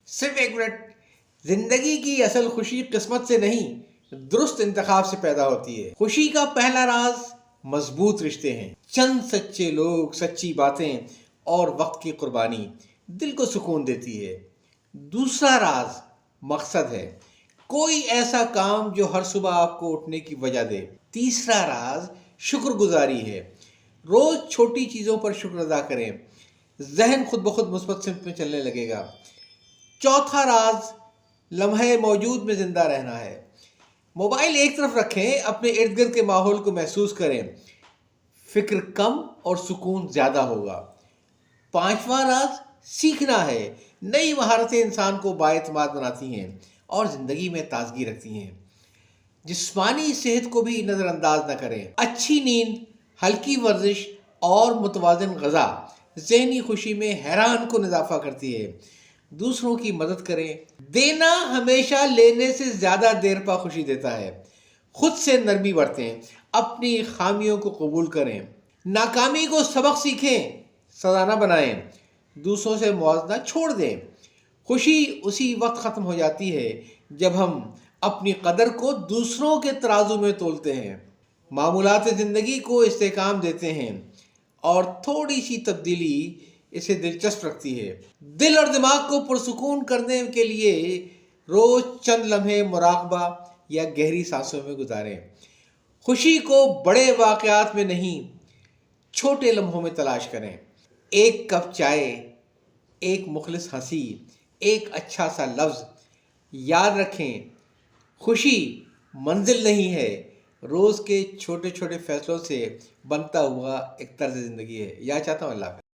صرف ایک منٹ. زندگی کی اصل خوشی قسمت سے نہیں، درست انتخاب سے پیدا ہوتی ہے. خوشی کا پہلا راز مضبوط رشتے ہیں. چند سچے لوگ، سچی باتیں اور وقت کی قربانی دل کو سکون دیتی ہے. دوسرا راز مقصد ہے، کوئی ایسا کام جو ہر صبح آپ کو اٹھنے کی وجہ دے. تیسرا راز شکر گزاری ہے، روز چھوٹی چیزوں پر شکر ادا کریں، ذہن خود بخود مثبت سمت میں چلنے لگے گا. چوتھا راز لمحے موجود میں زندہ رہنا ہے. موبائل ایک طرف رکھیں، اپنے ارد گرد کے ماحول کو محسوس کریں، فکر کم اور سکون زیادہ ہوگا. پانچواں راز سیکھنا ہے. نئی مہارتیں انسان کو بااعتماد بناتی ہیں اور زندگی میں تازگی رکھتی ہیں. جسمانی صحت کو بھی نظر انداز نہ کریں. اچھی نیند، ہلکی ورزش اور متوازن غذا ذہنی خوشی میں حیران کن اضافہ کرتی ہے. دوسروں کی مدد کریں. دینا ہمیشہ لینے سے زیادہ دیر پا خوشی دیتا ہے. خود سے نرمی برتیں، اپنی خامیوں کو قبول کریں. ناکامی کو سبق سیکھیں، سزا نہ بنائیں. دوسروں سے موازنہ چھوڑ دیں. خوشی اسی وقت ختم ہو جاتی ہے جب ہم اپنی قدر کو دوسروں کے ترازو میں تولتے ہیں، معمولات زندگی کو استحکام دیتے ہیں اور تھوڑی سی تبدیلی اسے دلچسپ رکھتی ہے. دل اور دماغ کو پرسکون کرنے کے لیے روز چند لمحے مراقبہ یا گہری سانسوں میں گزاریں. خوشی کو بڑے واقعات میں نہیں، چھوٹے لمحوں میں تلاش کریں. ایک کپ چائے، ایک مخلص ہنسی، ایک اچھا سا لفظ. یاد رکھیں، خوشی منزل نہیں ہے، روز کے چھوٹے چھوٹے فیصلوں سے بنتا ہوا ایک طرز زندگی ہے. یاد چاہتا ہوں. اللہ حافظ.